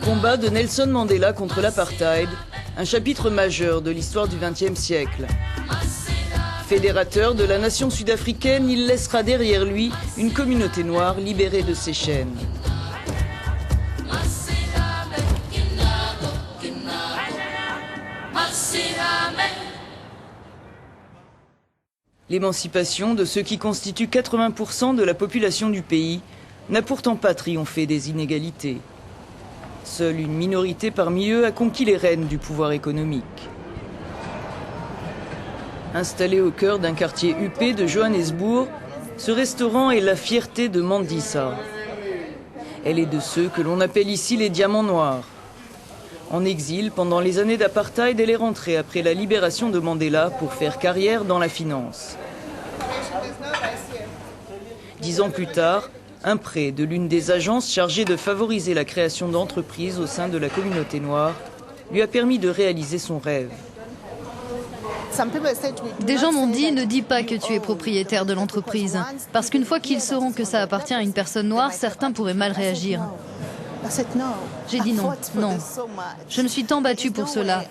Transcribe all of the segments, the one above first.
combat de Nelson Mandela contre l'apartheid, un chapitre majeur de l'histoire du XXe siècle. Fédérateur de la nation sud-africaine, il laissera derrière lui une communauté noire libérée de ses chaînes. L'émancipation de ceux qui constituent 80% de la population du pays n'a pourtant pas triomphé des inégalités. Seule une minorité parmi eux a conquis les rênes du pouvoir économique. Installé au cœur d'un quartier huppé de Johannesburg, ce restaurant est la fierté de Mandisa. Elle est de ceux que l'on appelle ici les diamants noirs. En exil pendant les années d'apartheid, elle est rentrée après la libération de Mandela pour faire carrière dans la finance. 10 ans plus tard, un prêt de l'une des agences chargées de favoriser la création d'entreprises au sein de la communauté noire lui a permis de réaliser son rêve. Des gens m'ont dit, ne dis pas que tu es propriétaire de l'entreprise, parce qu'une fois qu'ils sauront que ça appartient à une personne noire, certains pourraient mal réagir. J'ai dit non, non. Je me suis tant battue pour cela.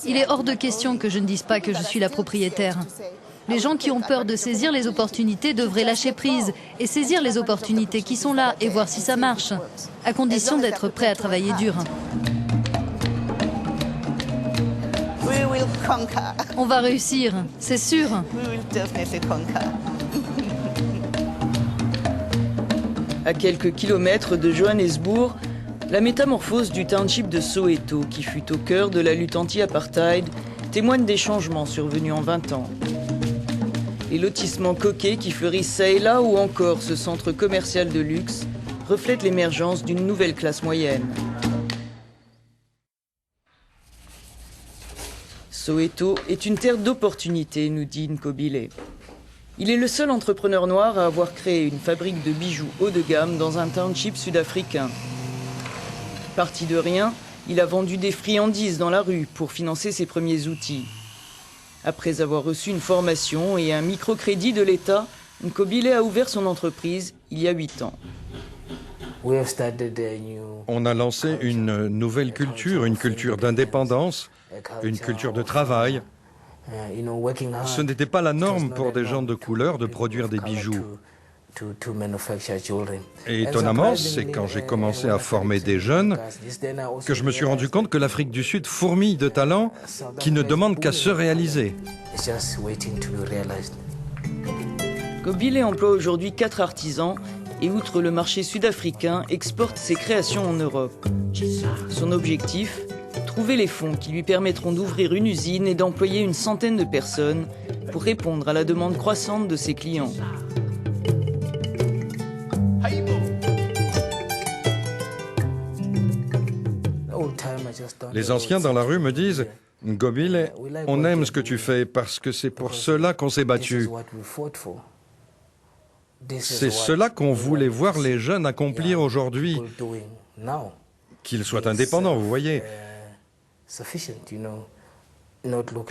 Il est hors de question que je ne dise pas que je suis la propriétaire. Les gens qui ont peur de saisir les opportunités devraient lâcher prise et saisir les opportunités qui sont là et voir si ça marche, à condition d'être prêt à travailler dur. On va réussir, c'est sûr. À quelques kilomètres de Johannesburg, la métamorphose du township de Soweto, qui fut au cœur de la lutte anti-apartheid, témoigne des changements survenus en 20 ans. Les lotissements coquets qui fleurissent çà et là, ou encore ce centre commercial de luxe, reflètent l'émergence d'une nouvelle classe moyenne. Soweto est une terre d'opportunités, nous dit Nkobile. Il est le seul entrepreneur noir à avoir créé une fabrique de bijoux haut de gamme dans un township sud-africain. Parti de rien, il a vendu des friandises dans la rue pour financer ses premiers outils. Après avoir reçu une formation et un microcrédit de l'État, Nkobile a ouvert son entreprise il y a 8 ans. On a lancé une nouvelle culture, une culture d'indépendance, une culture de travail. Ce n'était pas la norme pour des gens de couleur de produire des bijoux. Et étonnamment, c'est quand j'ai commencé à former des jeunes que je me suis rendu compte que l'Afrique du Sud fourmille de talents qui ne demandent qu'à se réaliser. Nkobile emploie aujourd'hui 4 artisans et outre le marché sud-africain, exporte ses créations en Europe. Son objectif, trouver les fonds qui lui permettront d'ouvrir une usine et d'employer une centaine de personnes pour répondre à la demande croissante de ses clients. Les anciens dans la rue me disent « Nkobile, on aime ce que tu fais parce que c'est pour cela qu'on s'est battu. C'est cela qu'on voulait voir les jeunes accomplir aujourd'hui, qu'ils soient indépendants, vous voyez,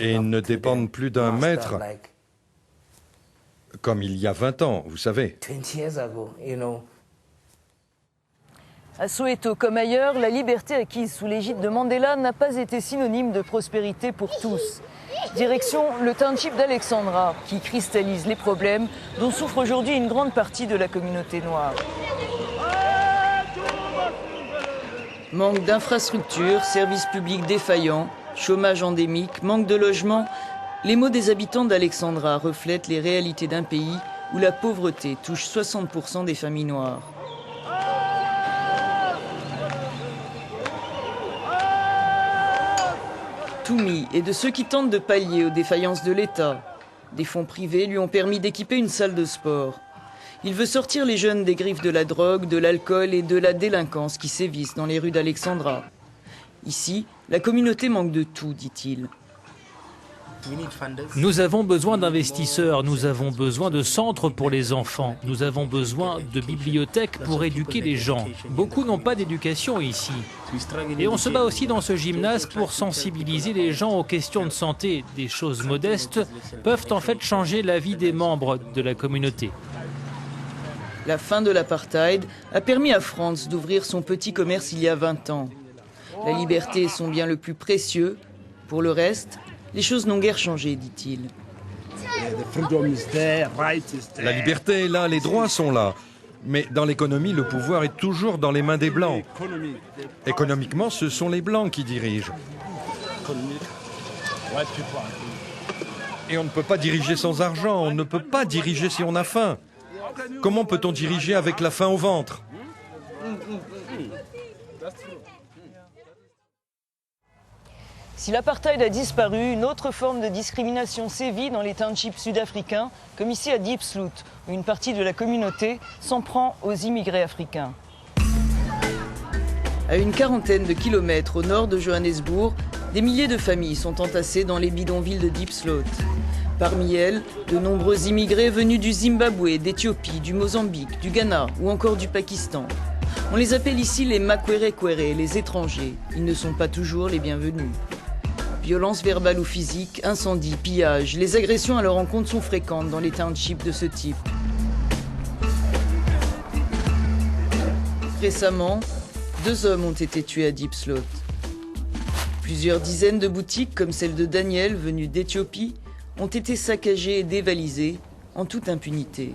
et ne dépendent plus d'un maître comme il y a 20 ans, vous savez. » À Soweto comme ailleurs, la liberté acquise sous l'égide de Mandela n'a pas été synonyme de prospérité pour tous. Direction le township d'Alexandra, qui cristallise les problèmes dont souffre aujourd'hui une grande partie de la communauté noire. Manque d'infrastructures, services publics défaillants, chômage endémique, manque de logement, les maux des habitants d'Alexandra reflètent les réalités d'un pays où la pauvreté touche 60% des familles noires. Toumi est de ceux qui tentent de pallier aux défaillances de l'État. Des fonds privés lui ont permis d'équiper une salle de sport. Il veut sortir les jeunes des griffes de la drogue, de l'alcool et de la délinquance qui sévissent dans les rues d'Alexandra. Ici, la communauté manque de tout, dit-il. Nous avons besoin d'investisseurs, nous avons besoin de centres pour les enfants, nous avons besoin de bibliothèques pour éduquer les gens. Beaucoup n'ont pas d'éducation ici. Et on se bat aussi dans ce gymnase pour sensibiliser les gens aux questions de santé. Des choses modestes peuvent en fait changer la vie des membres de la communauté. La fin de l'apartheid a permis à Franz d'ouvrir son petit commerce il y a 20 ans. La liberté est son bien le plus précieux. Pour le reste, les choses n'ont guère changé, dit-il. La liberté est là, les droits sont là. Mais dans l'économie, le pouvoir est toujours dans les mains des Blancs. Économiquement, ce sont les Blancs qui dirigent. Et on ne peut pas diriger sans argent, on ne peut pas diriger si on a faim. Comment peut-on diriger avec la faim au ventre ? Si l'apartheid a disparu, une autre forme de discrimination sévit dans les townships sud-africains, comme ici à Diepsloot, où une partie de la communauté s'en prend aux immigrés africains. À une quarantaine de kilomètres au nord de Johannesburg, des milliers de familles sont entassées dans les bidonvilles de Diepsloot. Parmi elles, de nombreux immigrés venus du Zimbabwe, d'Éthiopie, du Mozambique, du Ghana ou encore du Pakistan. On les appelle ici les Makwerekwere, les étrangers. Ils ne sont pas toujours les bienvenus. Violences verbales ou physiques, incendies, pillages, les agressions à leur encontre sont fréquentes dans les townships de ce type. Récemment, 2 hommes ont été tués à Diepsloot. Plusieurs dizaines de boutiques, comme celle de Daniel, venu d'Éthiopie, ont été saccagées et dévalisées en toute impunité.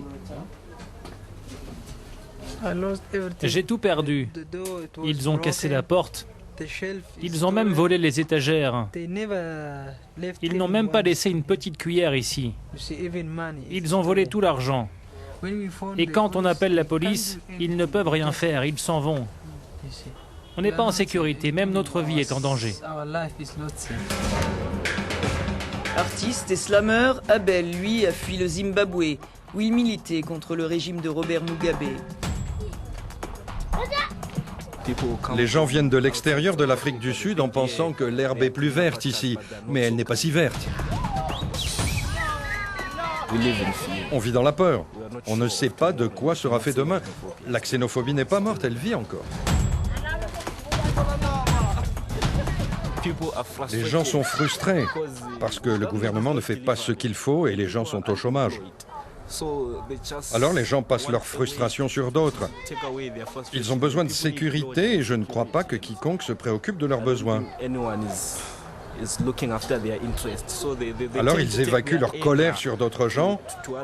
J'ai tout perdu. Ils ont cassé la porte. Ils ont même volé les étagères. Ils n'ont même pas laissé une petite cuillère ici. Ils ont volé tout l'argent. Et quand on appelle la police, ils ne peuvent rien faire, ils s'en vont. On n'est pas en sécurité, même notre vie est en danger. Artiste et slameur, Abel, lui, a fui le Zimbabwe, où il militait contre le régime de Robert Mugabe. Les gens viennent de l'extérieur de l'Afrique du Sud en pensant que l'herbe est plus verte ici, mais elle n'est pas si verte. On vit dans la peur. On ne sait pas de quoi sera fait demain. La xénophobie n'est pas morte, elle vit encore. Les gens sont frustrés parce que le gouvernement ne fait pas ce qu'il faut et les gens sont au chômage. Alors les gens passent leur frustration sur d'autres. Ils ont besoin de sécurité et je ne crois pas que quiconque se préoccupe de leurs besoins. Alors ils évacuent leur colère sur d'autres gens.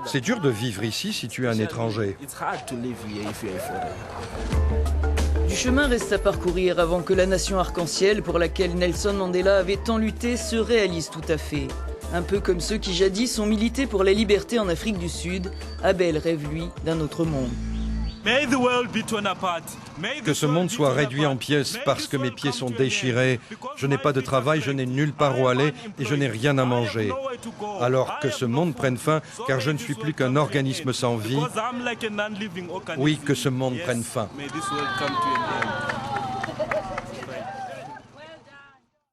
C'est dur de vivre ici si tu es un étranger. Du chemin reste à parcourir avant que la nation arc-en-ciel pour laquelle Nelson Mandela avait tant lutté se réalise tout à fait. Un peu comme ceux qui jadis ont milité pour la liberté en Afrique du Sud, Abel rêve, lui, d'un autre monde. Que ce monde soit réduit en pièces parce que mes pieds sont déchirés, je n'ai pas de travail, je n'ai nulle part où aller et je n'ai rien à manger. Alors que ce monde prenne fin, car je ne suis plus qu'un organisme sans vie. Oui, que ce monde prenne fin.